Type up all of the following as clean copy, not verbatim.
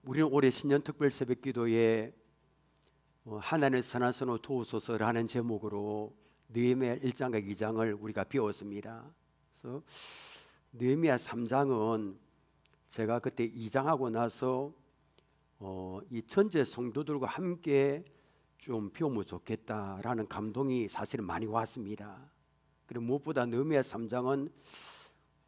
우리는 올해 신년 특별 새벽 기도에 하나님의 선한 손으로 도우소서라는 제목으로 느헤미야 1장과 2장을 우리가 배웠습니다. 그래서 느헤미야 3장은 제가 그때 2장하고 나서 이 전체 성도들과 함께 좀 배우면 좋겠다라는 감동이 사실은 많이 왔습니다. 그리고 무엇보다 느헤미야 3장은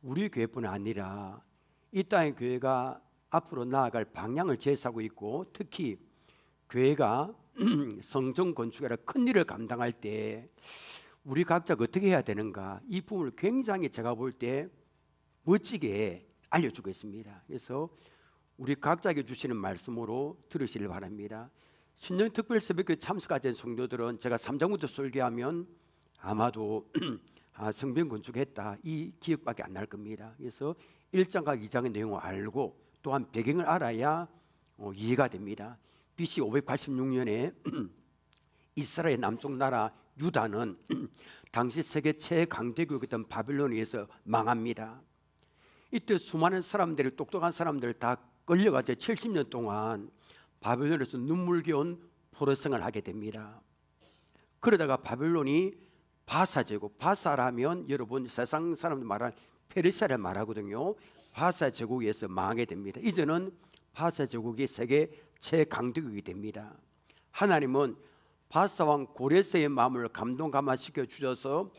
우리 교회뿐 아니라 이 땅의 교회가 앞으로 나아갈 방향을 제시하고 있고, 특히 교회가 성전 건축이라 큰 일을 감당할 때 우리 각자가 어떻게 해야 되는가, 이 부분을 굉장히 제가 볼 때 멋지게 알려주고 있습니다. 그래서 우리 각자에게 주시는 말씀으로 들으시길 바랍니다. 신년 특별 새벽교회 참석하신 성도들은 제가 3장부터 설교하면 아마도 성전 건축했다 이 기억밖에 안 날 겁니다. 그래서 1장과 2장의 내용을 알고 또한 배경을 알아야 이해가 됩니다. BC 586년에 이스라엘 남쪽 나라 유다는 당시 세계 최강대국이었던 바벨론에 의해서 망합니다. 이때 수많은 사람들이, 똑똑한 사람들 다 끌려가서 70년 동안 바벨론에서 눈물겨운 포로 생활을 하게 됩니다. 그러다가 바벨론이 바사 제국, 바사라면 여러분 세상 사람들 말하는 페르시아를 말하거든요. 바사 제국에서 망하게 됩니다. 이제는 바사 제국이 세계 최강대국이 됩니다. 하나님은 바사 왕 고레스의 마음을 감동감화시켜 주셔서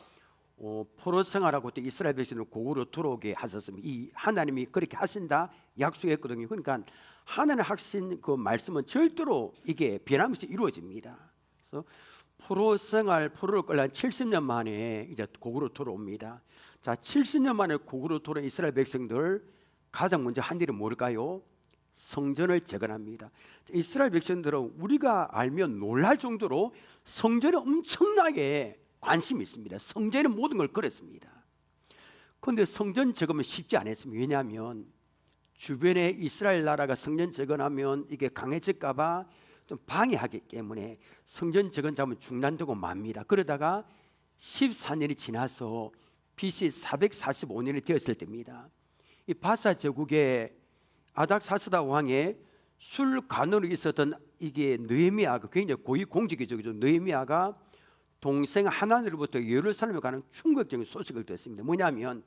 포로 생활하고 또 이스라엘 백성을 고국으로 들어오게 하셨습니다. 이 하나님이 그렇게 하신다 약속했거든요. 그러니까 하나님 하신 그 말씀은 절대로 이게 변함없이 이루어집니다. 그래서 포로 생활, 포로를 끌려 70년 만에 이제 고국으로 돌아옵니다. 자, 70년 만에 고국으로 돌아온 이스라엘 백성들 가장 먼저 한 일은 뭘까요? 성전을 재건합니다. 이스라엘 백성들은 우리가 알면 놀랄 정도로 성전에 엄청나게 관심이 있습니다. 성전에 모든 걸 걸었습니다. 그런데 성전 재건은 쉽지 않았습니다. 왜냐하면 주변에 이스라엘 나라가 성전 재건하면 이게 강해질까 봐 좀 방해하기 때문에 성전 재건 작업은 중단되고 맙니다. 그러다가 14년이 지나서 BC 445년이 되었을 때입니다. 이 바사 제국의 아닥사스다 왕의 술 간으로 있었던 이게 느헤미야가 굉장히 고위공직이죠. 느헤미야가 동생 하나님으로부터 예루살렘에 가는 충격적인 소식을 듣습니다. 뭐냐면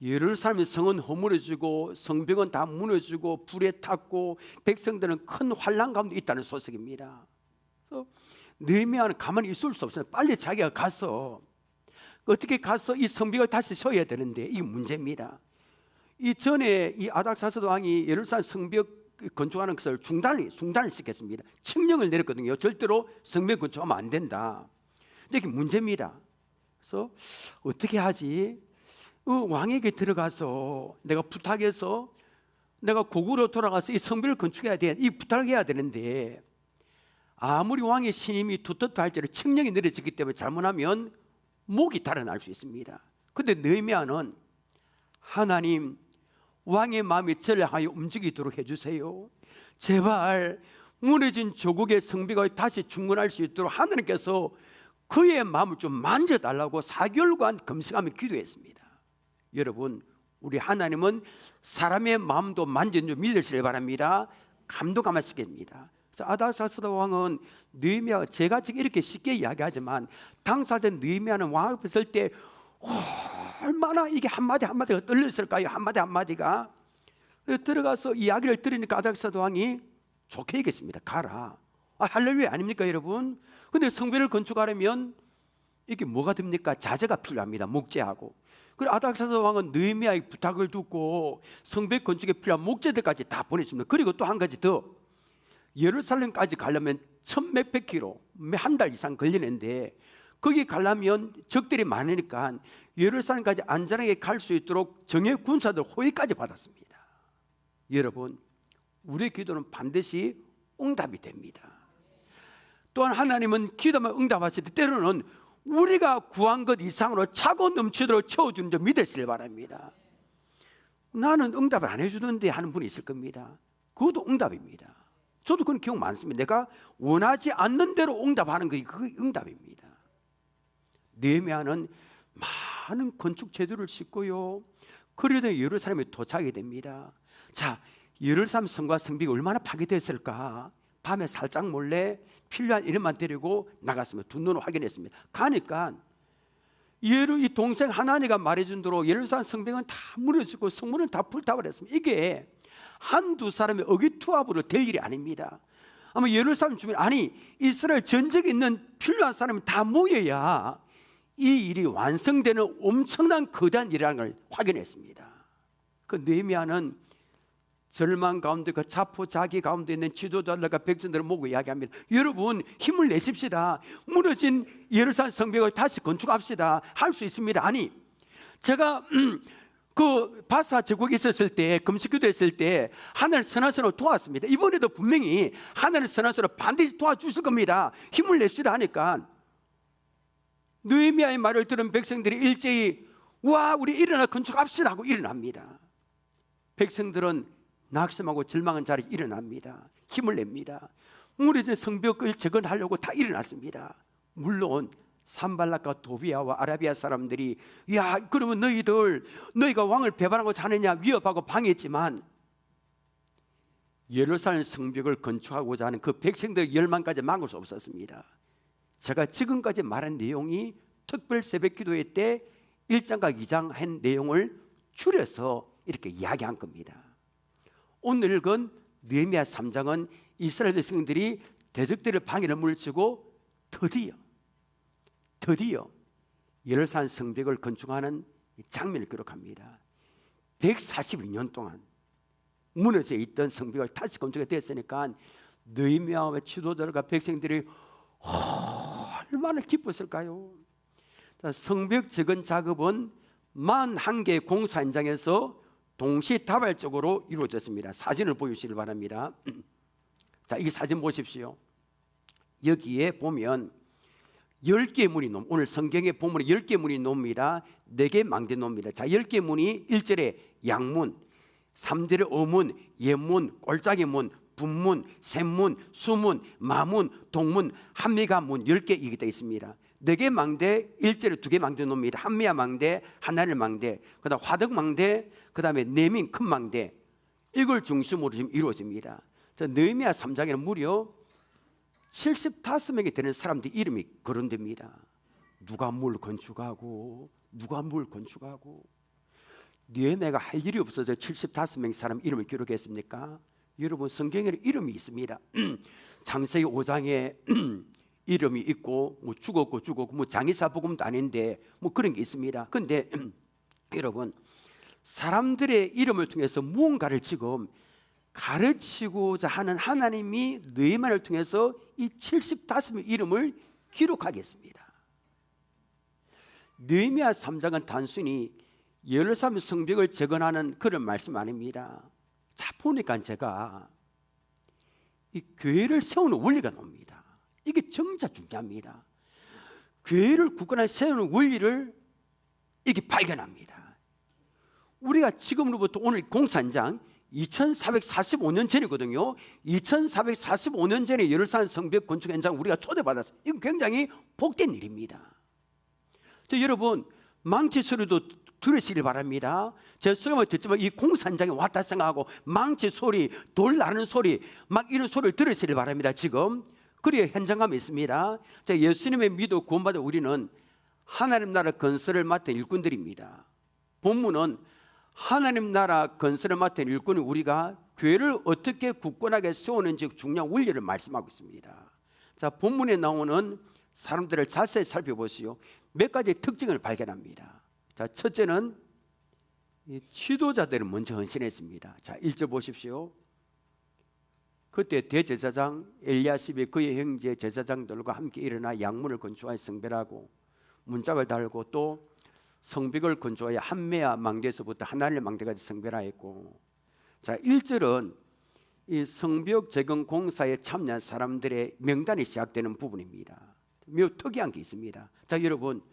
예루살렘의 성은 허물어지고 성벽은 다 무너지고 불에 탔고 백성들은 큰 환난 가운데 있다는 소식입니다. 그래서 느헤미야는 가만히 있을 수 없어요. 빨리 자기가 가서 어떻게 가서 이 성벽을 다시 세워야 되는데 이게 문제입니다. 이 전에 이 아닥사스다 왕이 예루살렘 성벽 건축하는 것을 중단을 시켰습니다. 칙령을 내렸거든요. 절대로 성벽 건축하면 안 된다. 근데 이게 문제입니다. 그래서 어떻게 하지? 왕에게 들어가서 내가 부탁해서 내가 고국으로 돌아가서 이 성벽을 건축해야 돼. 이 부탁을 해야 되는데 아무리 왕의 신임이 두텁다 할지라도 칙령이 내려지기 때문에 잘못하면 목이 달아날 수 있습니다. 그런데 느헤미야는 하나님, 왕의 마음이 저를 하여 움직이도록 해주세요. 제발 무너진 조국의 성벽을 다시 중건할 수 있도록 하나님께서 그의 마음을 좀 만져달라고 4개월간 금식하며 기도했습니다. 여러분, 우리 하나님은 사람의 마음도 만져준 줄 믿으시길 바랍니다. 감동감화시킵니다. 그래서 아닥사스다 왕은 느헤미야가 제가 지금 이렇게 쉽게 이야기하지만 당사자 느헤미야는 왕 앞에 설 때 얼마나 이게 한마디 한마디가 떨렸을까요? 한마디 한마디가. 들어가서 이야기를 들으니까 아닥사스다 왕이 좋게 얘기했습니다. 가라. 할렐루야 아닙니까 여러분? 근데 성벽을 건축하려면 이게 뭐가 됩니까? 자재가 필요합니다. 목재하고. 그리고 아닥사스다 왕은 느헤미야의 부탁을 듣고 성벽 건축에 필요한 목재들까지 다 보냈습니다. 그리고 또 한 가지 더, 예루살렘까지 가려면 1,100 킬로, 한 달 이상 걸리는데 거기 가려면 적들이 많으니까 예루살렘까지 안전하게 갈 수 있도록 정예 군사들 호의까지 받았습니다. 여러분, 우리의 기도는 반드시 응답이 됩니다. 또한 하나님은 기도만 응답하실 때 때로는 우리가 구한 것 이상으로 차고 넘치도록 채워주는 점 믿으시길 바랍니다. 나는 응답을 안 해주는데 하는 분이 있을 겁니다. 그것도 응답입니다. 저도 그런 경우 많습니다. 내가 원하지 않는 대로 응답하는 게 그게 응답입니다. 느헤미야는 많은 건축 재료를 싣고요, 그러다 예루살렘에 도착하게 됩니다. 자, 예루살렘 성과 성벽이 얼마나 파괴됐을까. 밤에 살짝 몰래 필요한 이름만 데리고 나갔습니다. 두 눈으로 확인했습니다. 가니까 이 동생 하나니가 말해준 대로 예루살렘 성벽은 다 무너지고 성문은 다 불타버렸습니다. 이게 한두 사람의 의기투합으로 될 일이 아닙니다. 아마 예루살렘 주민, 아니 이스라엘 전적에 있는 필요한 사람이 다 모여야 이 일이 완성되는 엄청난 거대한 일이라는 걸 확인했습니다. 그 느헤미야는 절망 가운데 그 자포자기 가운데 있는 지도자들과 백성들을 모고 이야기합니다. 여러분 힘을 내십시다. 무너진 예루살렘 성벽을 다시 건축합시다. 할 수 있습니다. 아니 제가 그 바사 제국에 있었을 때, 금식기도 했을 때 하나님 선하시로 도왔습니다. 이번에도 분명히 하나님 선하시로 반드시 도와주실 겁니다. 힘을 냅시다 하니까 느헤미야의 말을 들은 백성들이 일제히 와 우리 일어나 건축합시다 하고 일어납니다. 백성들은 낙심하고 절망한 자리에 일어납니다. 힘을 냅니다. 무너진 성벽을 재건하려고 다 일어났습니다. 물론 산발락과 도비아와 아라비아 사람들이 야 그러면 너희가 왕을 배반하고 자느냐 위협하고 방해했지만 예루살렘 성벽을 건축하고자 하는 그 백성들의 열망까지 막을 수 없었습니다. 제가 지금까지 말한 내용이 특별 새벽기도회 때 1장과 2장 한 내용을 줄여서 이렇게 이야기한 겁니다. 오늘 읽은 느헤미야 3장은 이스라엘 백성들이 대적들의 방해를 물리치고 드디어 예루살렘 성벽을 건축하는 장면을 기록합니다. 142년 동안 무너져 있던 성벽을 다시 건축이 됐으니까 느헤미야와 지도자들과 백성들이 얼마나 기뻤을까요? 성벽 재건 작업은 41개의 공사 현장에서 동시다발적으로 이루어졌습니다. 사진을 보여주시길 바랍니다. 자, 이 사진 보십시오. 여기에 보면 10개의 문이 오늘 성경의 본문에 10개의 문이 놓습니다. 4개의 망대 놓습니다. 자, 10개의 문이 1절에 양문, 3절에 어문, 예문, 꼴짝이 문, 분문, 샘문, 수문, 마문, 동문, 한미가 문 10개 이게 되어 있습니다. 4개 망대, 1절에 2개 망대 놓습니다. 한미야 망대, 하나를 망대, 그 다음 화덕 망대, 그 다음에 내민 큰 망대, 이걸 중심으로 지금 이루어집니다. 느헤미야 3장에는 무려 75명이 되는 사람들 이름이 거론됩니다. 누가 뭘 건축하고 느헤미야가 할 일이 없어서 75명의 사람 이름을 기록했습니까? 여러분 성경에는 이름이 있습니다. 창세기 5장에 이름이 있고 뭐 죽었고 뭐 장의사 복음도 아닌데 뭐 그런 게 있습니다. 그런데 여러분 사람들의 이름을 통해서 무언가를 지금 가르치고자 하는 하나님이 느헤미야를 통해서 이 75명의 이름을 기록하겠습니다. 느헤미야 3장은 단순히 예루살렘 성벽을 재건하는 그런 말씀 아닙니다. 자 보니까 제가 이 교회를 세우는 원리가 나옵니다. 이게 정작 중요합니다. 교회를 굳건하게 세우는 원리를 이게 발견합니다. 우리가 지금으로부터 오늘 공사 현장 2445년 전이거든요. 2445년 전에 예루살렘 성벽 건축 현장 우리가 초대받았어요. 이건 굉장히 복된 일입니다. 여러분 망치 소리도 들으시길 바랍니다. 제 소리만 듣지만 이 공사 현장에 왔다 생각하고 망치 소리, 돌 나는 소리 막 이런 소리를 들으시길 바랍니다. 지금 그래야 현장감이 있습니다. 예수님의 믿어 구원받은 우리는 하나님 나라 건설을 맡은 일꾼들입니다. 본문은 하나님 나라 건설을 맡은 일꾼이 우리가 교회를 어떻게 굳건하게 세우는지 중요한 원리를 말씀하고 있습니다. 자, 본문에 나오는 사람들을 자세히 살펴보시오. 몇 가지 특징을 발견합니다. 자, 첫째는 이 지도자들은 먼저 헌신했습니다. 자, 1절 보십시오. 그때 대제사장 엘리야십이 그의 형제 제사장들과 함께 일어나 양문을 건축하여 성별하고 문짝을 달고 또 성벽을 건축하여 한메야 망대에서부터 하나님 망대까지 성별하였고, 자 1절은 이 성벽 재건 공사에 참여한 사람들의 명단이 시작되는 부분입니다. 매우 특이한 게 있습니다. 자 여러분,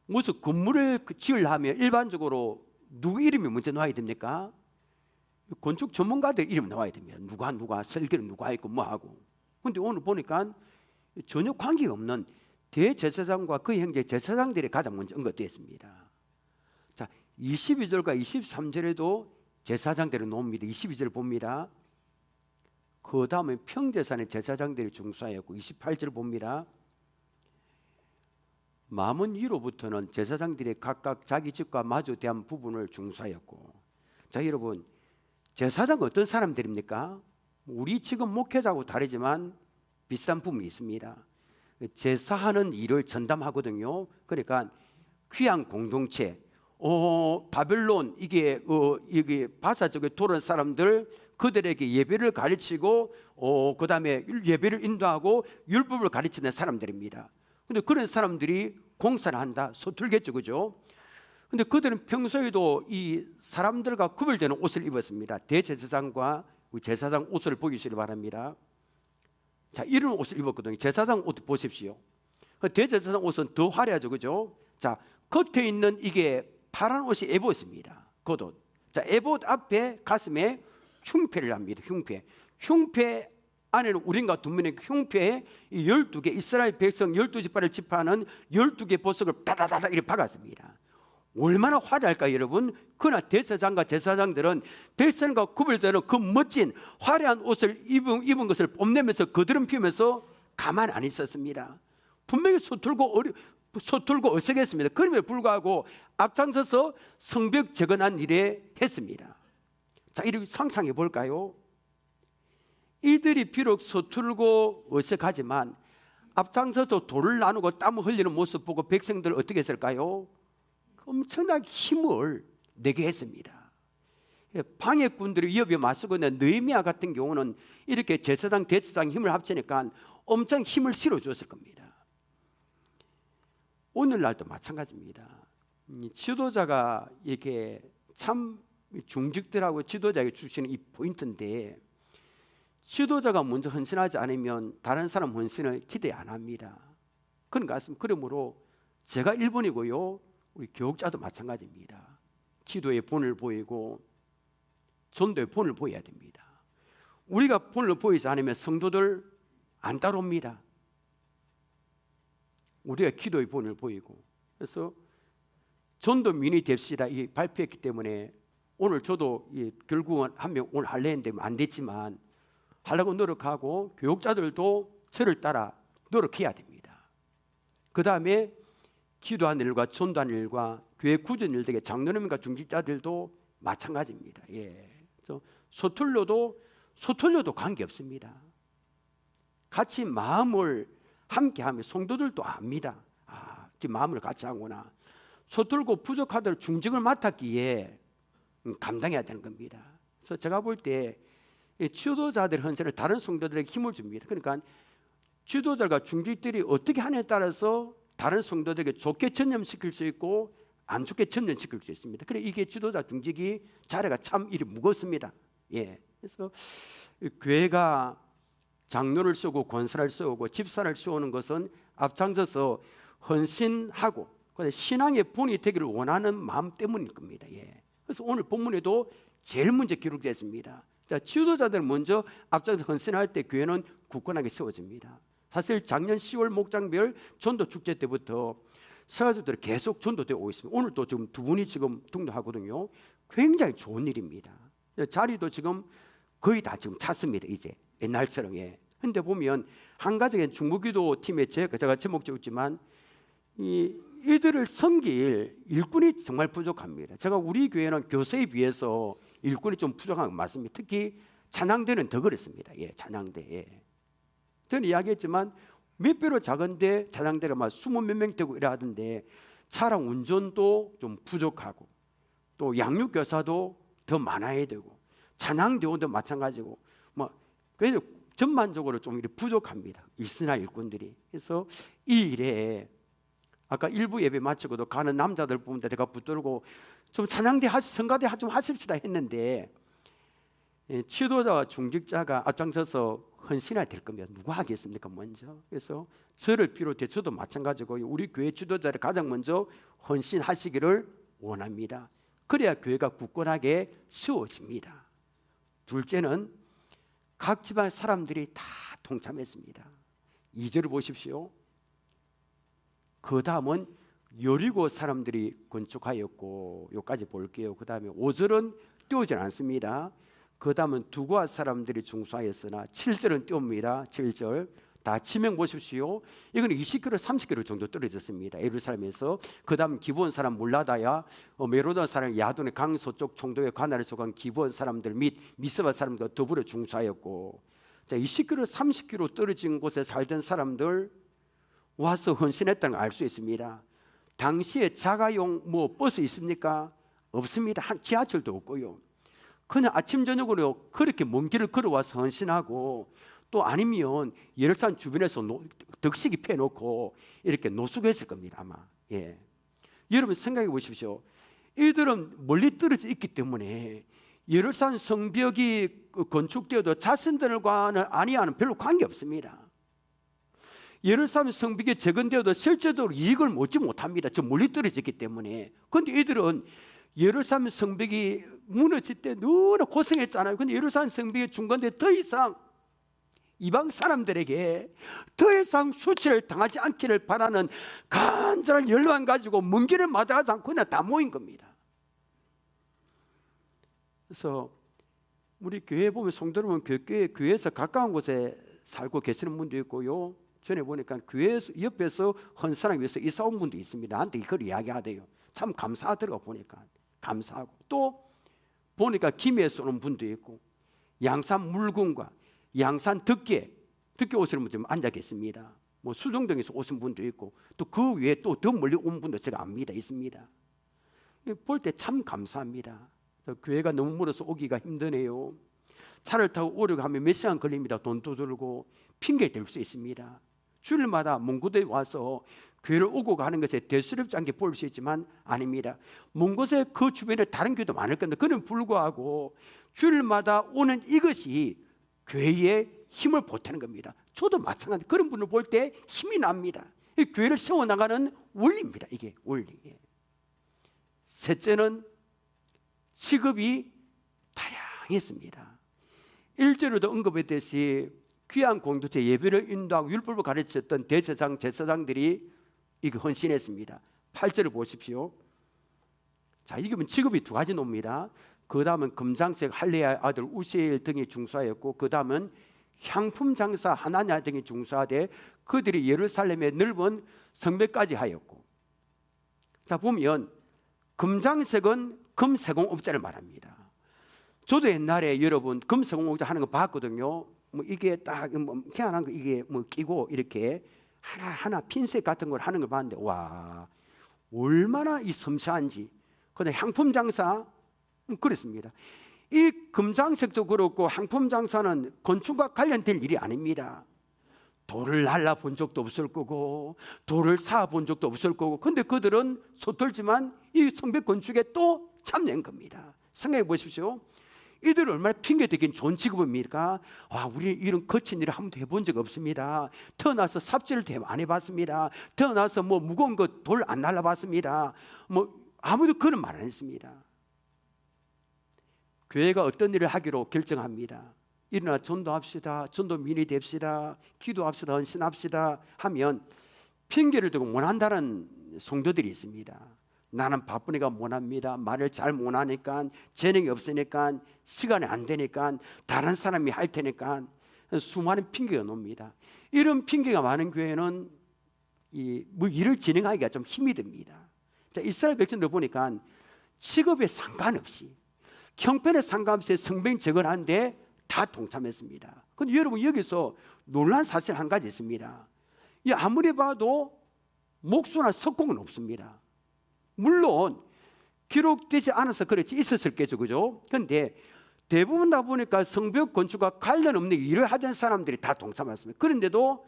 무슨 건물을 지으려면 일반적으로 누구 이름이 먼저 나와야 됩니까? 건축 전문가들 이름 나와야 됩니다. 누가 설계를 누가 했고 뭐 하고. 근데 오늘 보니까 전혀 관계가 없는 대제사장과 그 형제 제사장들이 가장 먼저 언급되어 있습니다. 자 22절과 23절에도 제사장들을 놓습니다. 22절 봅니다. 그 다음에 평제산의 제사장들이 중수하였고 28절 봅니다. 마문 위로부터는 제사장들이 각각 자기 집과 마주 대한 부분을 중수하였고. 자, 여러분, 제사장은 어떤 사람들입니까? 우리 지금 목회자하고 다르지만 비슷한 부분이 있습니다. 제사하는 일을 전담하거든요. 그러니까 귀한 공동체, 바벨론 이게 바사 쪽에 돌아온 사람들, 그들에게 예배를 가르치고 그 다음에 예배를 인도하고 율법을 가르치는 사람들입니다. 근데 그런 사람들이 공사를 한다, 서툴겠죠, 그죠? 근데 그들은 평소에도 이 사람들과 구별되는 옷을 입었습니다. 대제사장과 제사장 옷을 보시기 바랍니다. 자, 이런 옷을 입었거든요. 제사장 옷 보십시오. 대제사장 옷은 더 화려하죠, 그죠? 자, 겉에 있는 이게 파란 옷이 에봇입니다. 겉옷. 자, 에봇 앞에 가슴에 흉패를 합니다. 흉패 안에는 우린과 두문의 흉패에 12개 이스라엘 백성 12지파를 지파하는 12개 보석을 다다다다 이렇게 박았습니다. 얼마나 화려할까요, 여러분? 그러나 대제사장과 제사장들은 백성과 구별되는 그 멋진 화려한 옷을 입은 것을 뽐내면서 거드름 피우면서 가만 안 있었습니다. 분명히 서툴고 어색했습니다. 그럼에도 불구하고 앞장서서 성벽 재건한 일에 했습니다. 자, 이렇게 상상해 볼까요? 이들이 비록 서툴고 어색하지만 앞장서서 돌을 나누고 땀을 흘리는 모습 보고 백성들 어떻게 했을까요? 엄청나게 힘을 내게 했습니다. 방해꾼들이 위협에 맞서고 있는 느헤미야 같은 경우는 이렇게 제사장, 대제사장 힘을 합치니까 엄청 힘을 실어주었을 겁니다. 오늘날도 마찬가지입니다. 지도자가 이렇게 참 중직들하고 지도자에게 주시는 이 포인트인데, 지도자가 먼저 헌신하지 않으면 다른 사람 헌신을 기대 안 합니다. 그런 것 같습니다. 그러므로 제가 1번이고요, 우리 교육자도 마찬가지입니다. 기도의 본을 보이고 전도의 본을 보여야 됩니다. 우리가 본을 보이지 않으면 성도들 안 따라옵니다. 우리가 기도의 본을 보이고. 그래서 전도민이 됩시다 이 발표했기 때문에 오늘 저도 결국은 한 명 오늘 할래 했는데 안 됐지만 하려고 노력하고 교육자들도 저를 따라 노력해야 됩니다. 그 다음에 기도하는 일과 전도하는 일과 교회 구전 일 등의 장로님과 중직자들도 마찬가지입니다. 서툴러도 관계없습니다. 같이 마음을 함께하면 성도들도 압니다. 지금 마음을 같이 하구나. 서툴고 부족하더라도 중직을 맡았기에 감당해야 되는 겁니다. 그래서 제가 볼 때 지도자들 헌신을 다른 성도들에게 힘을 줍니다. 그러니까 지도자가 중직들이 어떻게 하느냐에 따라서 다른 성도들에게 좋게 전념시킬 수 있고 안 좋게 전념시킬 수 있습니다. 그래 이게 지도자 중직이 자리가 참 이리 무겁습니다. 그래서 교회가 장로를 쓰고 권사를 쓰고 집사를 세우는 것은 앞장서서 헌신하고 신앙의 본이 되기를 원하는 마음 때문일 겁니다. 그래서 오늘 본문에도 제일 먼저 기록되어 있습니다. 자, 지도자들 먼저 앞장서 헌신할 때 교회는 굳건하게 세워집니다. 사실 작년 10월 목장별 전도 축제 때부터 서가지들이 계속 전도되어 오고 있습니다. 오늘도 지금 두 분이 지금 등록하거든요. 굉장히 좋은 일입니다. 자리도 지금 거의 다 지금 찼습니다. 이제 옛날처럼. 근데 보면 한 가지 중국기도 팀에 제가 제목 적었지만 이들을 섬길 일꾼이 정말 부족합니다. 제가 우리 교회는 교세에 비해서 일꾼이 좀 부족한 건 맞습니다. 특히 찬양대는 더 그렇습니다. 찬양대. 저는 이야기했지만 몇 배로 작은데 찬양대가 막 20몇 명 되고 이래 하던데 차량 운전도 좀 부족하고 또 양육교사도 더 많아야 되고 찬양대원도 마찬가지고 그래서 전반적으로 좀 부족합니다. 일선한 일꾼들이. 그래서 이 일에 아까 일부 예배 마치고도 가는 남자들 보는데 제가 붙들고 좀 찬양대 성가대 좀 하십시다 했는데 지도자와 중직자가 앞장서서 헌신해야 될 거면 누가 하겠습니까 먼저. 그래서 저를 비롯해 저도 마찬가지고 우리 교회 지도자를 가장 먼저 헌신하시기를 원합니다. 그래야 교회가 굳건하게 세워집니다. 둘째는 각 집안 사람들이 다 동참했습니다. 2절을 보십시오. 그 다음은 여리고 사람들이 건축하였고 여기까지 볼게요. 그 다음에 5절은 띄우지 않습니다. 그 다음은 두고아 사람들이 중수하였으나 7절은 띄웁니다. 7절 다 지명 보십시오. 이건 20km, 30km 정도 떨어졌습니다. 예루살렘에서. 그 다음 기브온 사람 물라다야, 메로다 사람 야돈의 강서쪽 총독의 관할에 속한 기브온 사람들 및 미스바 사람들과 더불어 중수하였고, 자 20km, 30km 떨어진 곳에 살던 사람들 와서 헌신했다는 걸 알 수 있습니다. 당시에 자가용 버스 있습니까? 없습니다. 지하철도 없고요. 그냥 아침 저녁으로 그렇게 먼 길을 걸어와서 헌신하고, 또 아니면 예루살렘 주변에서 덕식이 펴놓고 이렇게 노숙했을 겁니다 아마. 예. 여러분 생각해 보십시오. 이들은 멀리 떨어져 있기 때문에 예루살렘 성벽이 건축되어도 자신들과는 아니하는 별로 관계없습니다. 예루살렘 성벽이 재건되어도 실제적으로 이익을 얻지 못합니다. 저 멀리 떨어졌기 때문에. 그런데 이들은 예루살렘 성벽이 무너질 때 너무나 고생했잖아요. 그런데 예루살렘 성벽이 중건돼 더 이상 이방 사람들에게 더 이상 수치를 당하지 않기를 바라는 간절한 열망 가지고 먼 길을 마다하지 않고 그냥 다 모인 겁니다. 그래서 우리 교회 보면 성도는 교회에서 가까운 곳에 살고 계시는 분도 있고요. 전에 보니까 교회 옆에서 헌사랑 위해서 이사 온 분도 있습니다. 나한테 이걸 이야기하대요. 참 감사하더라고. 보니까 감사하고, 또 보니까 김해에서 오는 분도 있고, 양산 물군과 양산 덕계 오시는 분들 앉아 계십니다. 뭐 수정동에서 오신 분도 있고, 또 그 위에 또 더 멀리 온 분도 제가 압니다. 있습니다. 볼 때 참 감사합니다. 교회가 너무 멀어서 오기가 힘드네요. 차를 타고 오려고 하면 몇 시간 걸립니다. 돈도 들고 핑계 댈 수 있습니다. 주일마다 먼 곳에 와서 교회를 오고 가는 것에 대수롭지 않게 볼 수 있지만 아닙니다. 먼 곳에 그 주변에 다른 교회도 많을 건데, 그는 불구하고 주일마다 오는 이것이 교회에 힘을 보태는 겁니다. 저도 마찬가지. 그런 분을 볼 때 힘이 납니다. 교회를 세워나가는 원리입니다. 이게 원리. 셋째는 직업이 다양했습니다. 1절에도 언급했듯이 귀한 공동체 예배를 인도하고 율법을 가르쳤던 대제사장, 제사장들이 이거 헌신했습니다. 8절을 보십시오. 자, 이게 직업이 두 가지 놉니다. 그 다음은 금장색 할례야의 아들 우시엘 등이 중수하였고, 그 다음은 향품 장사 하나냐 등이 중수하되 그들이 예루살렘의 넓은 성벽까지 하였고. 자, 보면 금장색은 금세공업자를 말합니다. 저도 옛날에 여러분 금세공업자 하는 거 봤거든요. 뭐 이게 딱 희한한 거 이게 뭐 끼고 이렇게 하나하나 핀셋 같은 걸 하는 걸 봤는데, 와, 얼마나 이 섬세한지. 그다음 향품 장사 그렇습니다. 이 금장색도 그렇고 향품 장사는 건축과 관련된 일이 아닙니다. 돌을 날라본 적도 없을 거고 돌을 쌓아본 적도 없을 거고, 근데 그들은 서툴지만 이 성벽 건축에 또 참여한 겁니다. 생각해 보십시오. 이들 얼마나 핑계대긴 좋은 직업입니까? 우리 이런 거친 일을 한 번도 해본 적 없습니다. 태어나서 삽질을 안 해봤습니다. 태어나서 뭐 무거운 거 돌 안 날라봤습니다. 뭐 아무도 그런 말 안 했습니다. 교회가 어떤 일을 하기로 결정합니다. 일어나 전도합시다, 전도 민이 됩시다, 기도합시다, 헌신합시다 하면 핑계를 대고 못한다는 성도들이 있습니다. 나는 바쁘니까 못합니다. 말을 잘 못하니까, 재능이 없으니까, 시간이 안 되니까, 다른 사람이 할 테니까, 수많은 핑계가 놉니다. 이런 핑계가 많은 교회는 일을 진행하기가 좀 힘이 듭니다. 자, 이스라엘 백성들 보니까 직업에 상관없이, 형편에 상관없이 성벽 재건하는데 다 동참했습니다. 그런데 여러분, 여기서 놀란 사실 한 가지 있습니다. 아무리 봐도 목수나 석공은 없습니다. 물론 기록되지 않아서 그렇지 있었을겠죠, 그죠? 그런데 대부분 다 보니까 성벽 건축과 관련 없는 일을 하던 사람들이 다 동참했습니다. 그런데도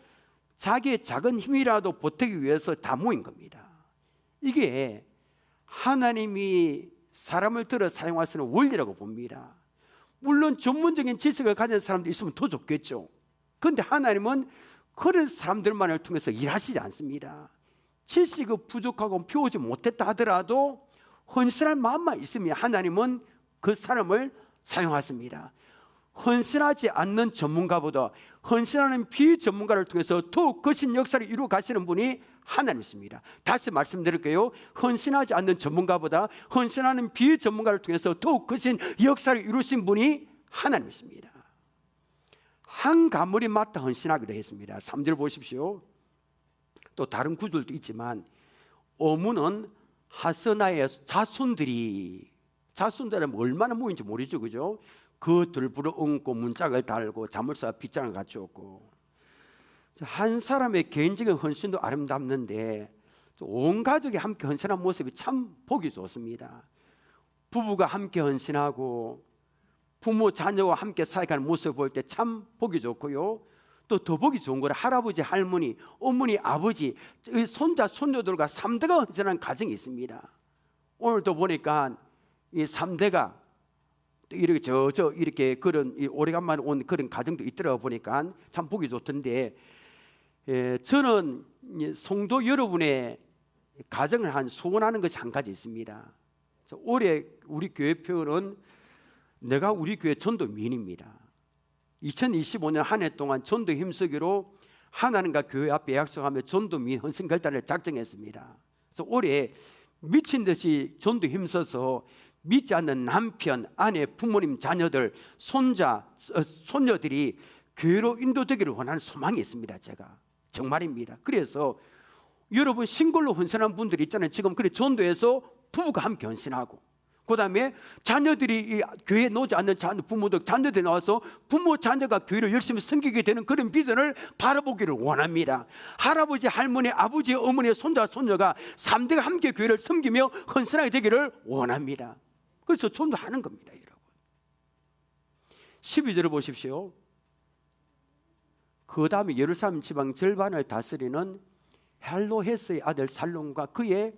자기의 작은 힘이라도 보태기 위해서 다 모인 겁니다. 이게 하나님이 사람을 들어 사용할 수 있는 원리라고 봅니다. 물론 전문적인 지식을 가진 사람도 있으면 더 좋겠죠. 그런데 하나님은 그런 사람들만을 통해서 일하시지 않습니다. 지식이 부족하고 배우지 못했다 하더라도 헌신할 마음만 있으면 하나님은 그 사람을 사용하십니다. 헌신하지 않는 전문가보다 헌신하는 비전문가를 통해서 더욱 거신 역사를 이루어 가시는 분이 하나님이십니다. 다시 말씀드릴게요. 헌신하지 않는 전문가보다 헌신하는 비전문가를 통해서 더욱 크신 역사를 이루신 분이 하나님이십니다. 한 가물이 맡아 헌신하기로 했습니다. 3절 보십시오. 또 다른 구절도 있지만 어문은 하스나의 자손들이, 자손들은 얼마나 모인지 모르죠, 그죠? 그 들불을 얹고 문짝을 달고 자물쇠와 빗장을 갖추었고, 한 사람의 개인적인 헌신도 아름답는데 온 가족이 함께 헌신한 모습이 참 보기 좋습니다. 부부가 함께 헌신하고 부모 자녀와 함께 사역하는 모습을 볼 때 참 보기 좋고요. 또 더 보기 좋은 거는 할아버지, 할머니, 어머니, 아버지, 손자, 손녀들과 3대가 헌신하는 가정이 있습니다. 오늘도 보니까 이 3대가 이렇게 이렇게 그런 오래간만에 온 그런 가정도 있더라고 보니까 참 보기 좋던데, 저는 성도 여러분의 가정을 한 소원하는 것이 한 가지 있습니다. 올해 우리 교회 표는 내가 우리 교회 전도민입니다. 2025년 한 해 동안 전도 힘쓰기로 하나님과 교회 앞에 약속하며 전도민 헌신 결단을 작정했습니다. 그래서 올해 미친 듯이 전도 힘써서 믿지 않는 남편, 아내, 부모님, 자녀들, 손자, 손녀들이 교회로 인도되기를 원하는 소망이 있습니다. 제가 정말입니다. 그래서 여러분 싱글로 헌신한 분들이 있잖아요. 지금 그래 전도해서 부부가 함께 헌신하고, 그 다음에 자녀들이 교회에 놓지 않는 부모들, 자녀들이 나와서 부모, 자녀가 교회를 열심히 섬기게 되는 그런 비전을 바라보기를 원합니다. 할아버지, 할머니, 아버지, 어머니, 손자, 손녀가 3대가 함께 교회를 섬기며 헌신하게 되기를 원합니다. 그래서 전도하는 겁니다, 여러분. 12절을 보십시오. 그 다음에 예루살렘 지방 절반을 다스리는 헬로헤스의 아들 살론과 그의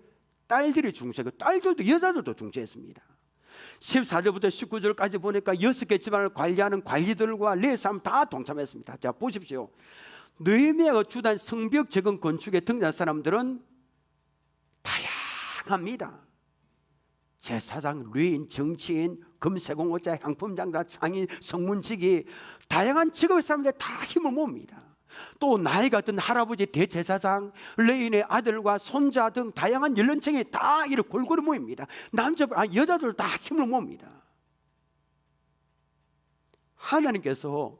딸들이 중재하고, 딸들도 여자들도 중재했습니다. 14절부터 19절까지 보니까 6개 집안을 관리하는 관리들과 레위 사람 다 동참했습니다. 자 보십시오. 느헤미야가 주도한 성벽 재건 건축에 등장한 사람들은 다양합니다. 제사장, 레위인, 정치인, 금세공업자, 향품장사, 창인, 성문지기, 다양한 직업의 사람들이 다 힘을 모읍니다. 또 나이가 든 할아버지, 대제사장, 레위인의 아들과 손자 등 다양한 연령층이 다 이렇게 골고루 모입니다. 남자, 여자들 다 힘을 모읍니다. 하나님께서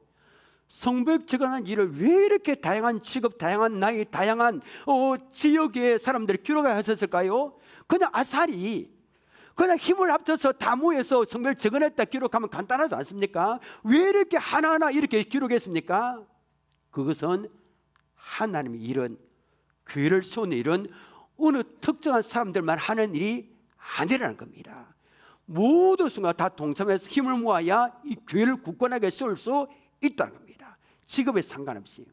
성벽 재건한 일을 왜 이렇게 다양한 직업, 다양한 나이, 다양한 지역의 사람들이 기록하셨을까요? 그냥 아사리, 그냥 힘을 합쳐서 다 모여서 성벽을 재건했다 기록하면 간단하지 않습니까? 왜 이렇게 하나하나 이렇게 기록했습니까? 그것은 하나님의 일은, 교회를 세우는 일은 어느 특정한 사람들만 하는 일이 아니라는 겁니다. 모든 순간 다 동참해서 힘을 모아야 이 교회를 굳건하게 세울 수 있다는 겁니다. 직업에 상관없이.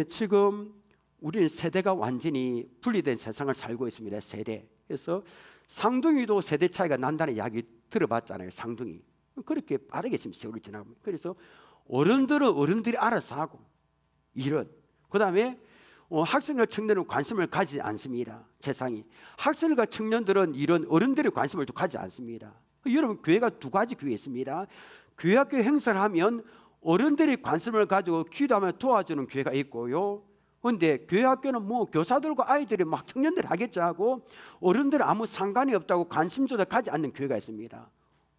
지금 우리는 세대가 완전히 분리된 세상을 살고 있습니다. 세대. 그래서 상둥이도 세대 차이가 난다는 이야기 들어봤잖아요. 상둥이 그렇게 빠르게 지금 세월이 지나갑니다. 그래서 어른들은 어른들이 알아서 하고 일은, 그 다음에 학생과 청년은 관심을 가지지 않습니다. 세상이. 학생과 청년들은 이런 어른들의 관심을 또 가지지 않습니다. 여러분 교회가 두 가지 교회 있습니다. 교회학교 행사를 하면 어른들이 관심을 가지고 기도하며 도와주는 교회가 있고요. 그런데 교회학교는 뭐 교사들과 아이들이 막 청년들 하겠죠 하고 어른들은 아무 상관이 없다고 관심조차 가지 않는 교회가 있습니다.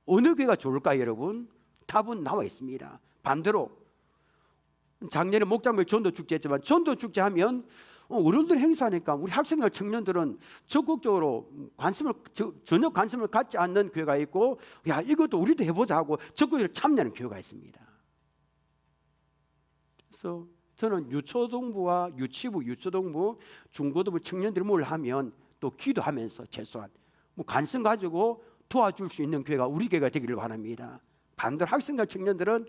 어느 교회가 좋을까요, 여러분? 답은 나와 있습니다. 반대로 작년에 목장별 전도축제 했지만 전도축제 하면 어른들 행사니까 우리 학생과 청년들은 적극적으로 전혀 관심을 갖지 않는 교회가 있고, 야 이것도 우리도 해보자 하고 적극적으로 참여하는 교회가 있습니다. 그래서 저는 유초동부와 유치부, 유초동부, 중고등부 청년들이 뭘 하면 또 기도하면서 최소한 관심 가지고 도와줄 수 있는 교회가 우리 교회가 되기를 바랍니다. 반대로 학생과 청년들은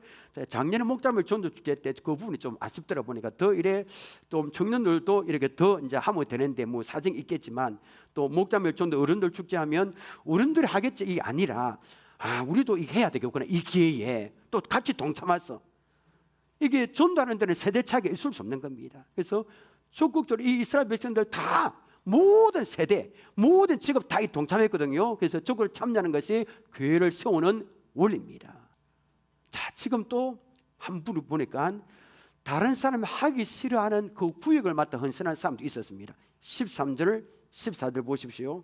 작년에 목장별 전도축제 때 그 부분이 좀 아쉽더라 보니까 더 이래 좀 청년들도 이렇게 더 이제 하면 되는데 뭐 사정이 있겠지만, 또 목장별 전도 어른들 축제하면 어른들이 하겠지 이게 아니라 우리도 이거 해야 되겠구나, 이 기회에 또 같이 동참해서 이게 전도하는 데는 세대 차이가 있을 수 없는 겁니다. 그래서 적극적으로 이 이스라엘 백성들 다 모든 세대, 모든 직업 다 동참했거든요. 그래서 적극적으로 참여하는 것이 교회를 세우는 원리입니다. 자, 지금 또 한 분을 보니까 다른 사람이 하기 싫어하는 그 구역을 맡아 헌신하는 사람도 있었습니다. 13절 14절 보십시오.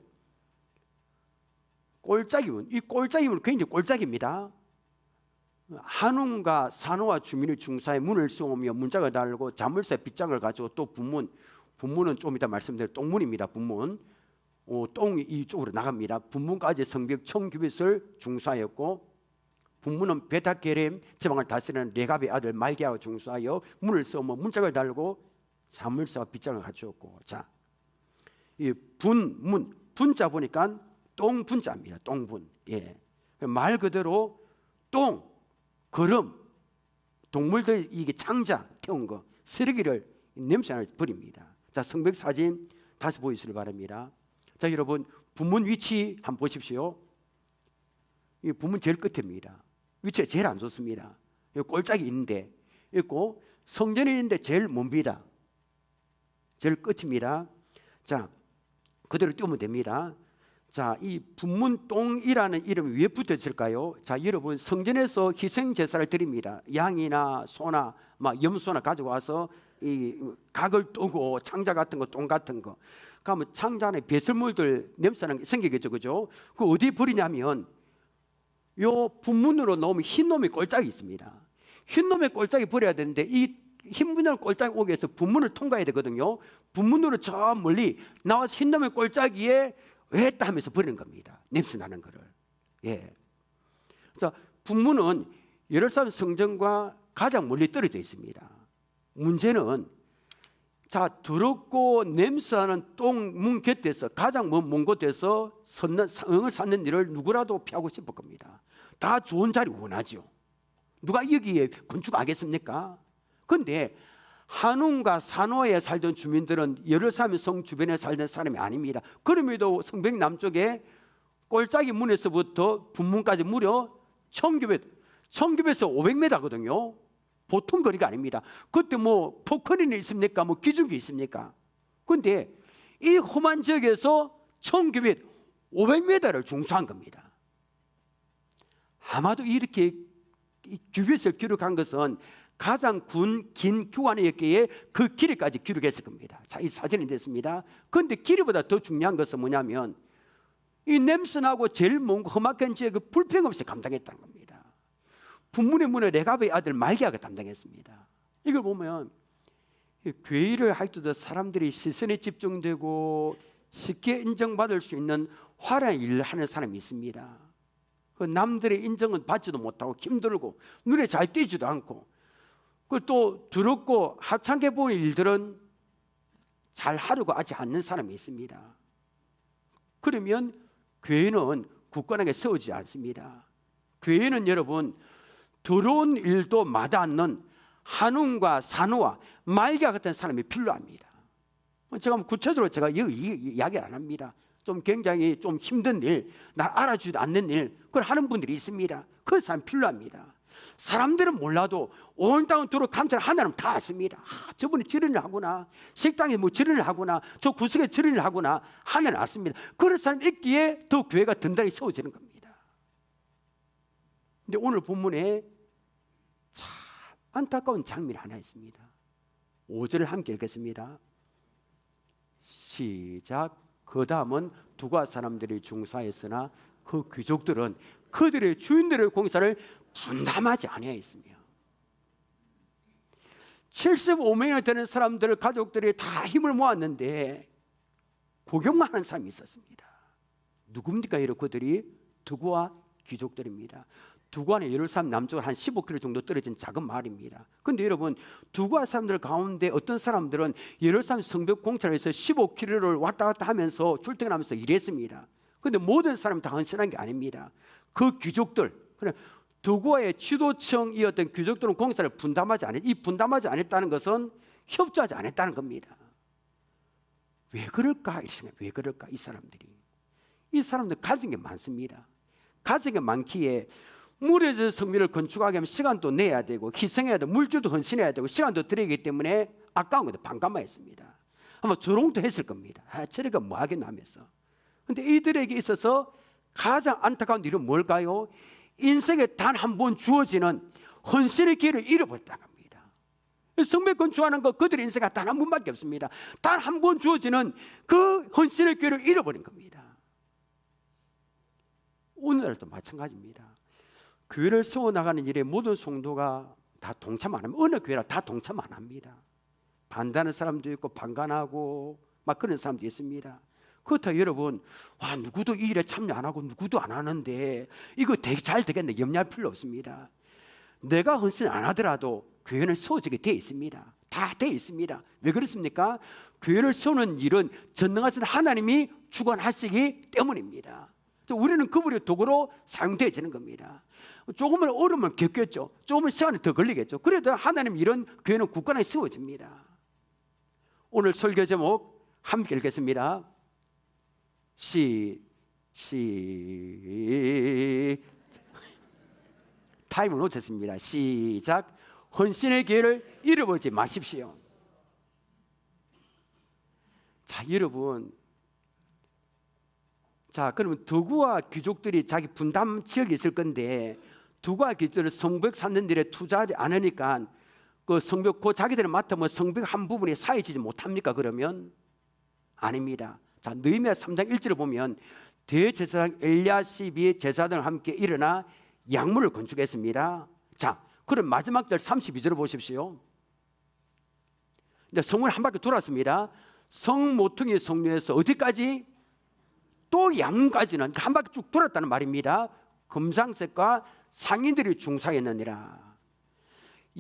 꼴짝이문, 이 꼴짝이문 굉장히 꼴짝입니다. 한웅과 산호와 주민의 중사에 문을 세우며 문짝을 달고 자물쇠 빗장을 가지고 또 분문은 좀 이따 말씀드릴 똥문입니다. 분문, 똥이 이쪽으로 나갑니다. 분문까지 성벽 1000규빗을 중사하였고, 분문은 베타게렘 지방을 다스리는 레갑의 아들 말기야가 중사하여 문을 세우며 문짝을 달고 자물쇠와 빗장을 가져왔고, 자, 이 분문, 분자 보니까 똥분자입니다. 똥분. 예. 말 그대로 똥, 거름, 동물들 이게 창자 태운 거, 쓰레기를 냄새나는 버립니다. 자, 성벽 사진 다시 보여주시길 바랍니다. 자, 여러분 분문 위치 한번 보십시오. 이 분문 제일 끝입니다. 위치가 제일 안 좋습니다. 여기 꼴짝이 있는데 있고, 성전이 있는데 제일 멉니다. 제일 끝입니다. 자, 그대로 띄우면 됩니다. 자, 이 분문똥이라는 이름이 왜 붙어질까요? 자, 여러분 성전에서 희생 제사를 드립니다. 양이나 소나 막 염소나 가지고 와서 이 각을 뜨고 창자 같은 거, 똥 같은 거, 그러면 창자 안에 배설물들 냄새나는 게 생기겠죠, 그죠? 그 어디 버리냐면 요 분문으로 넣으면 흰 놈의 꼴짝이 있습니다. 흰 놈의 꼴짝이 버려야 되는데 이 흰 분의 꼴짝이 오기 위해서 분문을 통과해야 되거든요. 분문으로 저 멀리 나와서 흰 놈의 꼴짝이에 왜 했다 하면서 버리는 겁니다. 냄새 나는 거를. 예. 그래서 분문은 예루살렘 성전과 가장 멀리 떨어져 있습니다. 문제는, 자, 더럽고 냄새나는 똥문 곁에서 가장 먼 곳에서 성을 쌓는 일을 누구라도 피하고 싶을 겁니다. 다 좋은 자리 원하죠. 누가 여기에 건축하겠습니까? 그런데 한웅과 산호에 살던 주민들은 예루살렘 성 주변에 살던 사람이 아닙니다. 그럼에도 성벽 남쪽에 꼴짝이 문에서부터 분문까지 무려 1000규빗, 1000규빗에서 500m거든요. 보통 거리가 아닙니다. 그때 뭐 포커리는 있습니까? 뭐 기준기 있습니까? 그런데 이 험한 지역에서 1000규빗, 500m를 중수한 겁니다. 아마도 이렇게 규빗을 기록한 것은 가장 긴 교환이었기에 그 길이까지 기록했을 겁니다. 자, 이 사진이 됐습니다. 그런데 길이보다 더 중요한 것은 뭐냐면 이 냄새나고 제일 먼 험악한 지역을 그 불평 없이 감당했다는 겁니다. 분문의 문을 레갑의 아들 말기야가 담당했습니다. 이걸 보면 교회 일을 할 때도 사람들이 시선에 집중되고 쉽게 인정받을 수 있는 화려한 일을 하는 사람이 있습니다. 그 남들의 인정은 받지도 못하고 힘들고 눈에 잘 띄지도 않고, 또 더럽고 하찮게 보이는 일들은 잘 하려고 하지 않는 사람이 있습니다. 그러면 교회는 굳건하게 세우지 않습니다. 교회는 여러분 더러운 일도 마다 않는 한웅과 산호와 말기야 같은 사람이 필요합니다. 제가 구체적으로 제가 이야기를 안 합니다. 좀 굉장히 좀 힘든 일, 날 알아주지도 않는 일, 그걸 하는 분들이 있습니다. 그 사람 필요합니다. 사람들은 몰라도 온땅 두루 감찰 하나는 다 as습니다. 저분이 저런 일 하구나, 식당에 뭐 저런 일 하구나, 저 구석에 저런 일 하구나 하나는 as습니다. 그런 사람이 있기에 더 교회가 든든히 세워지는 겁니다. 근데 오늘 본문에 참 안타까운 장면이 하나 있습니다. 5절을 함께 읽겠습니다. 시작. 그 다음은 두가 사람들이 중사했으나 그 귀족들은 그들의 주인들의 공사를 분담하지 아니하였으며, 75명이 되는 사람들 가족들이 다 힘을 모았는데 구경만 하는 사람이 있었습니다. 누굽니까? 이런 그들이 두고와 귀족들입니다. 두고는 예루살렘 남쪽으로 한 15km 정도 떨어진 작은 마을입니다. 그런데 여러분, 두고와 사람들 가운데 어떤 사람들은 예루살렘 성벽 공사를 해서 15km를 왔다 갔다 하면서 출퇴근하면서 일했습니다. 그런데 모든 사람이 다 헌신한 게 아닙니다. 그 귀족들, 그래 두고의 지도층이었던 귀족들은 공사를 분담하지 않았. 이 분담하지 않았다는 것은 협조하지 않았다는 겁니다. 왜 그럴까? 왜 그럴까? 이 사람들 가진 게 많습니다. 가진 게 많기에 무너진 성전을 건축하게 하면 시간도 내야 되고 희생해야 되고 물질도 헌신해야 되고 시간도 들이기 때문에 아까운 건데 반감했습니다. 아마 조롱도 했을 겁니다. 저래가 뭐 하겠나 하면서. 그런데 이들에게 있어서 가장 안타까운 일은 뭘까요? 인생에 단 한 번 주어지는 헌신의 기회를 잃어버렸다는 겁니다. 성벽 건축하는 거 그들의 인생가 단 한 번밖에 없습니다. 단 한 번 주어지는 그 헌신의 기회를 잃어버린 겁니다. 오늘날도 마찬가지입니다. 교회를 세워나가는 일에 모든 성도가 다 동참 안 합니다. 어느 교회라 다 동참 안 합니다. 반대하는 사람도 있고 반감하고 막 그런 사람도 있습니다. 그렇다고 여러분, 와, 누구도 이 일에 참여 안 하고 누구도 안 하는데 이거 잘 되겠네, 염려할 필요 없습니다. 내가 헌신 안 하더라도 교회는 세워지게 돼 있습니다. 다 돼 있습니다. 왜 그렇습니까? 교회를 세우는 일은 전능하신 하나님이 주관하시기 때문입니다. 우리는 그분의 도구로 사용되어지는 겁니다. 조금은 어려움을 겪겠죠. 조금은 시간이 더 걸리겠죠. 그래도 하나님 이런 교회는 굳건하게 세워집니다. 오늘 설교 제목 함께 읽겠습니다. 타임을 놓쳤습니다. 시작. 헌신의 기회를 잃어버리지 마십시오. 자, 여러분, 자, 그러면 두구와 귀족들이 자기 분담 지역이 있을 건데 두구와 귀족들은 성벽 쌓는 일에 투자하지 않으니까 그 성벽 그 자기들이 맡으면 성벽 한 부분이 사해지지 못합니까? 그러면 아닙니다. 자, 느헤미야 3장 1절을 보면 대제사장 엘리야십이 제사장과 함께 일어나 양문을 건축했습니다. 자, 그럼 마지막 절 32절을 보십시오. 이제 성문을 한 바퀴 돌았습니다. 성 모퉁이 성류에서 어디까지? 또 양문까지는 한 바퀴 쭉 돌았다는 말입니다. 금상색과 상인들이 중사했느니라.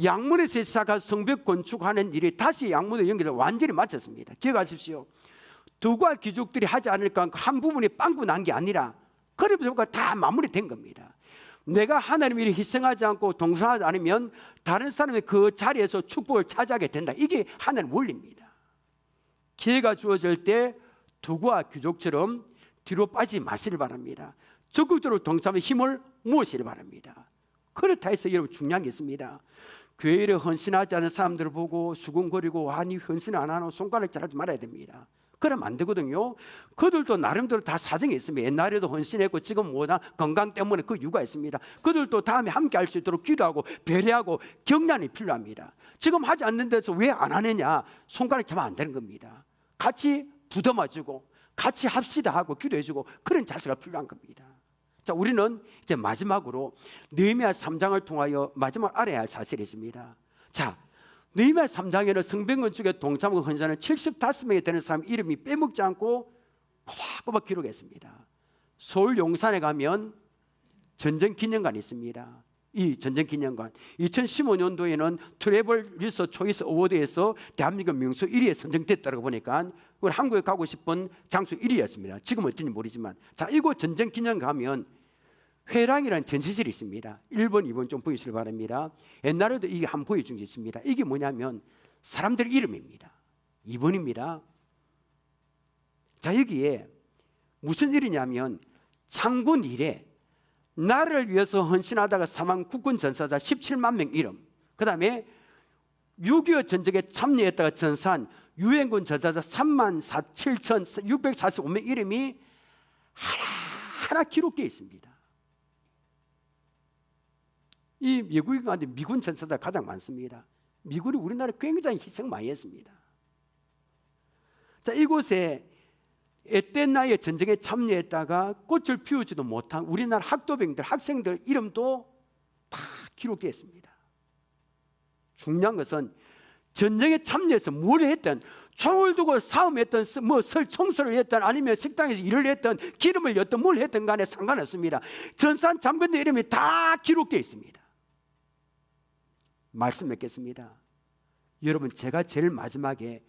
양문에서 시작한 성벽 건축하는 일이 다시 양문의 연결을 완전히 마쳤습니다. 기억하십시오. 두구와 귀족들이 하지 않을까 한 부분이 빵꾸 난 게 아니라 그래서 다 마무리된 겁니다. 내가 하나님의 일을 희생하지 않고 동참하지 않으면 다른 사람이 그 자리에서 축복을 차지하게 된다. 이게 하나님의 원리입니다. 기회가 주어질 때 두구와 귀족처럼 뒤로 빠지지 마시길 바랍니다. 적극적으로 동참의 힘을 모으시길 바랍니다. 그렇다 해서 여러분 중요한 게 있습니다. 교회를 헌신하지 않은 사람들을 보고 수군거리고 아니 헌신을 안 하는 손가락 잘하지 말아야 됩니다. 그러면 안 되거든요. 그들도 나름대로 다 사정이 있습니다. 옛날에도 헌신했고 지금 뭐다 건강 때문에 그 이유가 있습니다. 그들도 다음에 함께 할 수 있도록 기도하고 배려하고 격려이 필요합니다. 지금 하지 않는 데서 왜 안 하느냐? 손가락 잡으면 안 되는 겁니다. 같이 부담아주고 같이 합시다 하고 기도해주고 그런 자세가 필요한 겁니다. 자, 우리는 이제 마지막으로 느헤미야 3장을 통하여 마지막 알아야 할 사실이 있습니다. 자, 느헤미야 3장에는 성벽 건축에 동참하고 헌신하는 75명이 되는 사람 이름이 빼먹지 않고 꼬박꼬박 기록했습니다. 서울 용산에 가면 전쟁기념관이 있습니다. 이 전쟁기념관 2015년도에는 트래블 리서치 초이스 어워드에서 대한민국 명소 1위에 선정됐다고 보니까 그걸 한국에 가고 싶은 장소 1위였습니다. 지금 어떤지 모르지만 자, 이곳 전쟁기념관 가면 회랑이라는 전시실이 있습니다. 1번, 2번 좀 보이시길 바랍니다. 옛날에도 이게 한 보여준 게 있습니다. 이게 뭐냐면 사람들 이름입니다. 2번입니다. 자, 여기에 무슨 일이냐면 창군 이래 나라를 위해서 헌신하다가 사망 국군 전사자 17만 명 이름, 그 다음에 6.25 전쟁에 참여했다가 전사한 유엔군 전사자 37,645명 이름이 하나하나 기록되어 있습니다. 이 미국인 가운데 미군 전사자가 가장 많습니다. 미군이 우리나라에 굉장히 희생 많이 했습니다. 자, 이곳에 앳된 나이에 전쟁에 참여했다가 꽃을 피우지도 못한 우리나라 학도병들, 학생들 이름도 다 기록되어 있습니다. 중요한 것은 전쟁에 참여해서 뭘 했든 총을 두고 싸움했든 뭐 설 청소를 했든 아니면 식당에서 일을 했든 기름을 였든 뭘 했든 간에 상관없습니다. 전산 장군들 이름이 다 기록되어 있습니다. 말씀 맺겠습니다. 여러분, 제가 제일 마지막에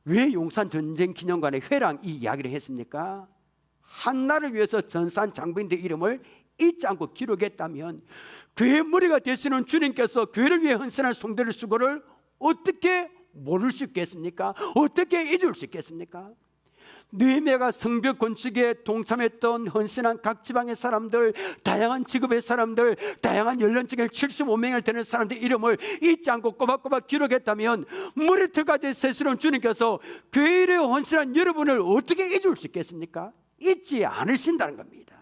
왜 용산 전쟁 기념관에 회랑 이 이야기를 했습니까? 한나라를 위해서 전산 장군들 이름을 잊지 않고 기록했다면 교회 머리가 되시는 주님께서 교회를 위해 헌신할 성도들 수고를 어떻게 모를 수 있겠습니까? 어떻게 잊을 수 있겠습니까? 느헤미야가 성벽 건축에 동참했던 헌신한 각 지방의 사람들, 다양한 직업의 사람들, 다양한 연령층의 75명을 되는 사람들 이름을 잊지 않고 꼬박꼬박 기록했다면 머리털까지 세시는 주님께서 교회에 헌신한 여러분을 어떻게 잊을 수 있겠습니까? 잊지 않으신다는 겁니다.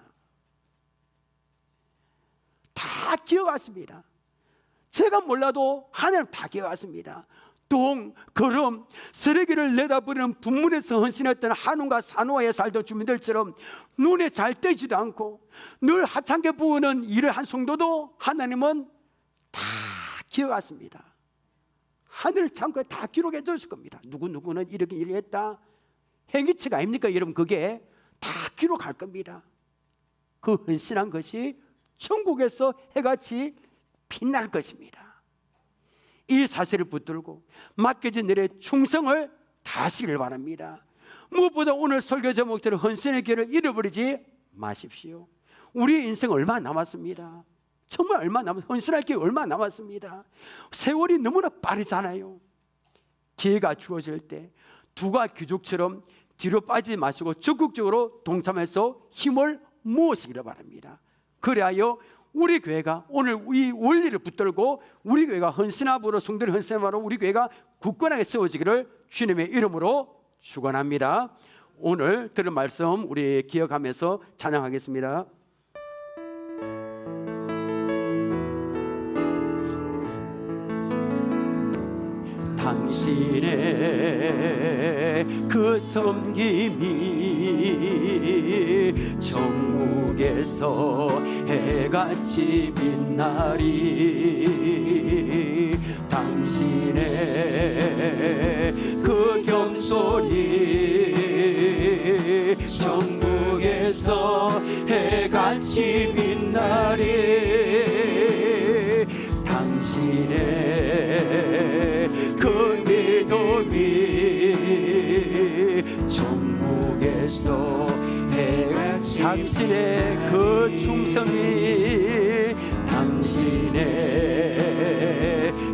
다 기억하십니다. 제가 몰라도 하나님 다 기억하십니다. 동, 거름, 쓰레기를 내다버리는 분문에서 헌신했던 한운과 산호에 살던 주민들처럼 눈에 잘 떼지도 않고 늘 하찮게 부으는 일을 한 성도도 하나님은 다 기억하십니다. 하늘 창고에 다 기록해 줬을 겁니다. 누구누구는 이렇게 일을 했다. 행위치가 아닙니까 여러분? 그게 다 기록할 겁니다. 그 헌신한 것이 천국에서 해같이 빛날 것입니다. 이 사실을 붙들고 맡겨진 일에 충성을 다하시길 바랍니다. 무엇보다 오늘 설교 제목대로 헌신의 길을 잃어버리지 마십시오. 우리의 인생 얼마 남았습니다. 정말 얼마 헌신할 게 얼마 남았습니다. 세월이 너무나 빠르잖아요. 기회가 주어질 때 두가 귀족처럼 뒤로 빠지지 마시고 적극적으로 동참해서 힘을 모으시기를 바랍니다. 그래야 우리 교회가 오늘 이 원리를 붙들고 우리 교회가 헌신함으로 성도를 헌신함으로 우리 교회가 굳건하게 세워지기를 주님의 이름으로 축원합니다. 오늘 들은 말씀 우리 기억하면서 찬양하겠습니다. 당신의 그 섬김이 천국에서 해같이 빛나리. 당신의 그 겸손이 천국에서 해같이 빛나리. 당신의 그 믿음이 천국에서 해같이 당신의 그 충성이 당신의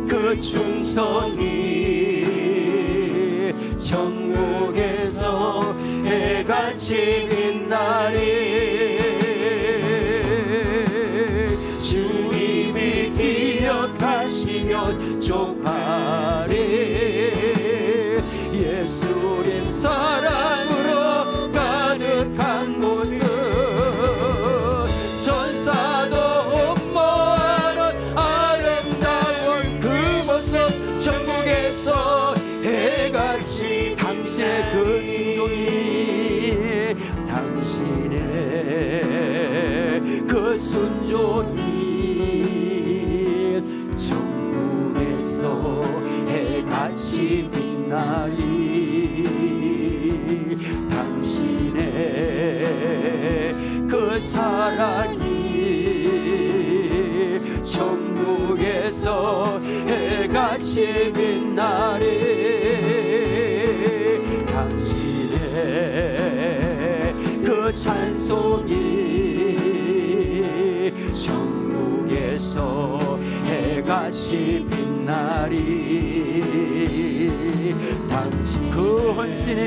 그 충성이 천국에서 해같이 빛나리. 주님이 기억하시면 족하리. 예수님 사랑으로 가득한 모습 전사도 흠모하는 아름다운 그 모습 천국에서 해같이 당신의 그 순종이 당신의 그 순종이 천국에서 해같이 빛나리. 당신의 그 사랑이 천국에서 해같이 빛나리. 당신의 그 찬송이 천국에서 해같이 빛나리. 당신 그 헌신이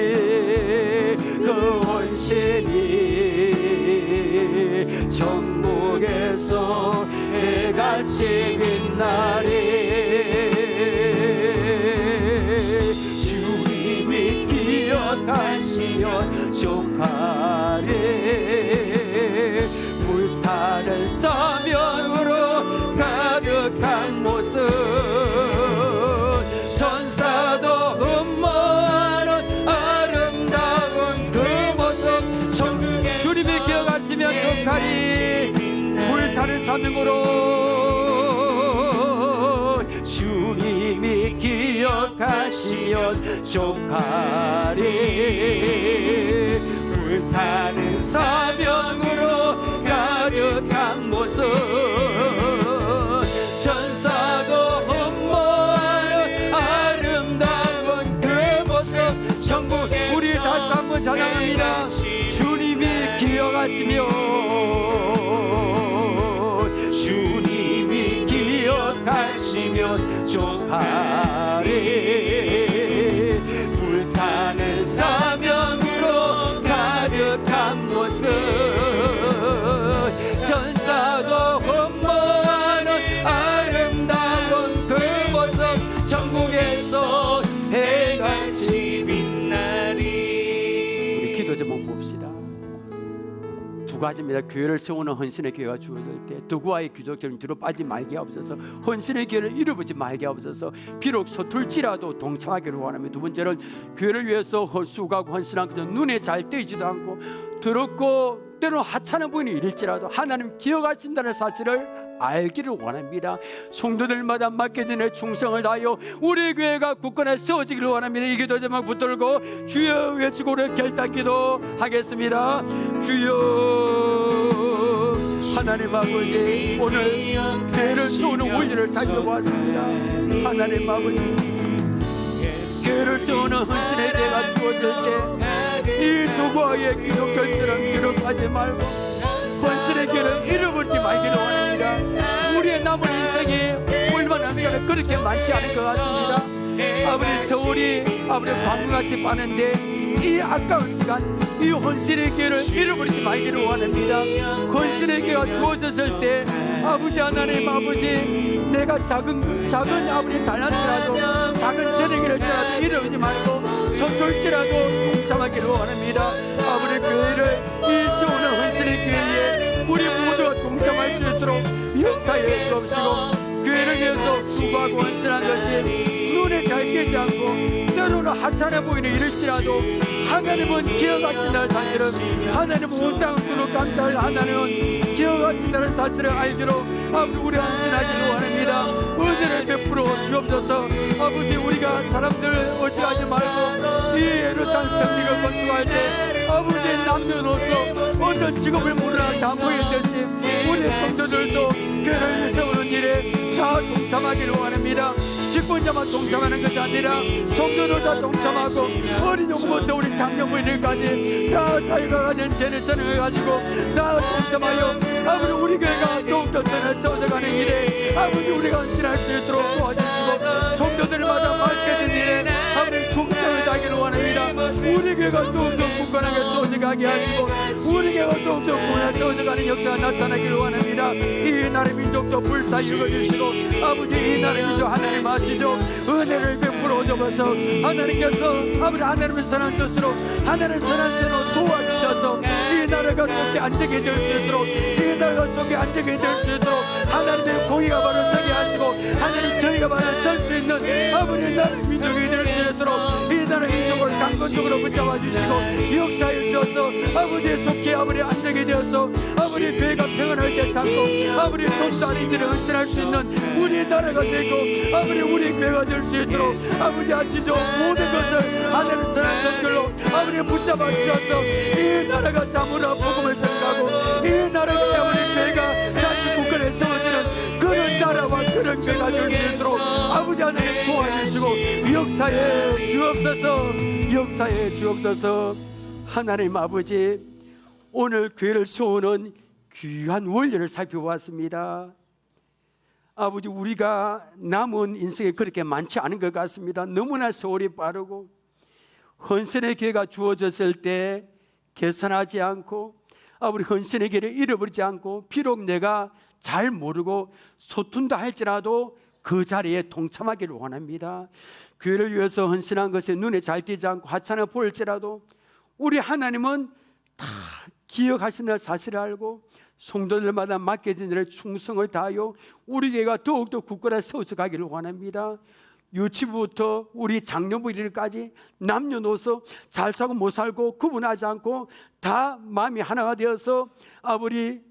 천국에서 해같이 빛나리. 주님이 기억하시면 족하리. 불타는 사명으로 가득한 모습 전사도 흠모하는 아름다운 그 모습 천국에 주님이 기억하시면 족하리. 불타는 사명으로 주님이 기억하시면 족하리. 불타는 사명으로 가득한 모습 천사도 흠모하는 아름다운 그 모습 천국에 우리 다시 한번 찬양합니다. 주님이 기억하시면 주님이 기억하시면 족하리. 불타는 사명으로 가득한 모습 전사도 흠모하는 아름다운 그 모습 천국에서 해같이 빛나리. 우리 기도 제목 봅시다. 두 두 가지입니다. 교회를 세우는 헌신의 기회가 주어질 때 두구와의 귀족처럼 뒤로 빠지지 말게 하옵소서. 헌신의 기회를 잃어버리지 말게 하옵소서. 비록 서툴지라도 동참하기를 원합니다. 두 번째는 교회를 위해서 수고하고 헌신한 그저 눈에 잘 띄지도 않고 더럽고 때로는 하찮은 부인이 이럴지라도 하나님 기억하신다는 사실을 알기를 원합니다. 성도들마다 맡겨진 충성을 다하여 우리 교회가 굳건하게 세워지기를 원합니다. 이 기도 제목 붙들고 주여 외치고 결단기도 하겠습니다. 주여 하나님 아버지, 오늘 교회를 세우는 원리를 살펴보았습니다. 하나님 아버지, 교회를 세우는 헌신의 대가 주어질 때 이 두고와의 기도 결실은 기록하지 말고 헌신의 길을 잃어버리지 말기를 원합니다. 우리의 남은 인생이 얼마나 남자는 그렇게 많지 않은 것 같습니다. 아버지, 세월이 아버지 방금같이 빠는데 이 아까운 시간, 이 헌신의 길을 잃어버리지 말기를 원합니다. 헌신의 기회가 주어졌을 때 아버지 하나님 아버지, 내가 작은 아버지 달란트라도 작은 재능이라도 잃어버리지 말고 서툴지라도 동참하기를 원합니다. 아버지, 교회를 이 세우는 헌신의 기회에 우리 모두가 동참할 수 있도록 역사에 주옵시고, 교회를 위해서 수고하고 헌신한 것이 눈에 잘 띄지 않고 때로는 하찮아 보이는 일일지라도 하나님은 기억하신다는 사실을, 하나님은 온 땅을 두루 감찰 하나님은 기억하신다는 사실을 알기로 아버지 우리 헌신하기를 원합니다. 은혜를 베풀어 주옵소서. 아버지, 우리가 사람들 의식하지 말고 이 예루살렘 성리를 건축할 때 아버지 남녀노소 어떤 직업을 모르나 다 모이듯이 우리 성도들도 교회를 세우는 일에 다 동참하기를 원합니다. 직분자만 동참하는 것이 아니라 성도들 다 동참하고 어린 영부터 우리 장년부인들까지 다 자기가 가진 제네션을 가지고 다 동참하여 아버지 우리 교회가 더욱더 선을 세워져가는 일에 아버지 우리가 헌신할 수 있도록 도와주시고, 성도들마다 맡겨진 일에 아버지 충성을 다하기를 원합니다. 우리 교회가 더욱더 굳건하게 세워져가게 하시고 우리 교회가 더욱더 굳건하게 세워져가는 역사가 나타나기를 원합니다. 이 나라의 민족도 불사 이루어주시고 아버지, 이 나라의 민족 하나님 아시죠? 은혜를 베풀어 주셔서 하나님께서 아버지 하나님의 선한 뜻으로 하나님의 선한 뜻으로 도와주셔서 이 나라가 속에 안정이 될 수 있도록, 이 나라가 속에 안정이 될 수 있도록 하나님의 공의가 바로 서게 하시고 하나님 정의가 바로 설 수 있는 아버지 나라의 민족이 될 수 있도록 이 나라의 민족을 강건적으로 붙잡아 주시고 역사해 주셔서 아버지의 속히 아버지 안정이 되어서 아버지 교회가 평안하게 찾고 아버지 성도들이 헌신할 수 있는 우리 나라가 되고 아버지 우리 교회가 될 수 있도록 아버지 아시죠? 모든 것을 하나님의 선한 선결로 아버지 붙잡아 주셔서 이 나라가 참으로 복음을 전가하고 이 나라가 아버지 교회가 다시 국가에 세워지는 그런 나라와 그런 교회가 될 수 있도록 아버지 하나님 도와주시고 역사에 주옵소서. 역사에 주옵소서. 하나님 아버지, 오늘 교회를 세우는 귀한 원리를 살펴보았습니다. 아버지, 우리가 남은 인생이 그렇게 많지 않은 것 같습니다. 너무나 세월이 빠르고 헌신의 기회가 주어졌을 때 계산하지 않고 아버지 헌신의 기회를 잃어버리지 않고 비록 내가 잘 모르고 서툰다 할지라도 그 자리에 동참하기를 원합니다. 교회를 위해서 헌신한 것이 눈에 잘 띄지 않고 하찮아 보일지라도 우리 하나님은 다 기억하신다는 사실을 알고 성도들마다 맡겨진 일에 충성을 다하여 우리 교회가 더욱더 굳건하게 세워져 가기를 원합니다. 유치부부터 우리 장년부일까지 남녀노소 잘 살고 못 살고 구분하지 않고 다 마음이 하나가 되어서 아버지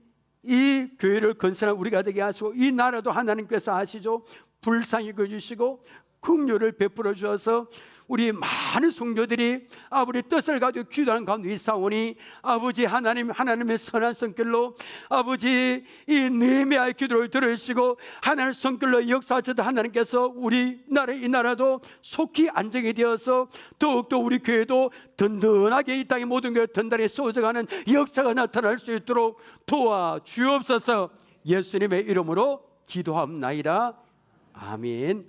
이 교회를 건설한 우리가 되게 하시고 이 나라도 하나님께서 아시죠? 불쌍히 여겨주시고 긍휼을 베풀어 주셔서 우리 많은 성도들이 아버지 뜻을 가지고 기도하는 가운데 있사오니 아버지 하나님, 하나님의 선한 성결로 아버지 이 느헤미야의 기도를 들으시고 하나님의 성결로 역사하셔도 하나님께서 우리 나라 이 나라도 속히 안정이 되어서 더욱더 우리 교회도 든든하게 이 땅의 모든 교회 든든하게 세워져가는 역사가 나타날 수 있도록 도와주옵소서. 예수님의 이름으로 기도합나이다. 아멘.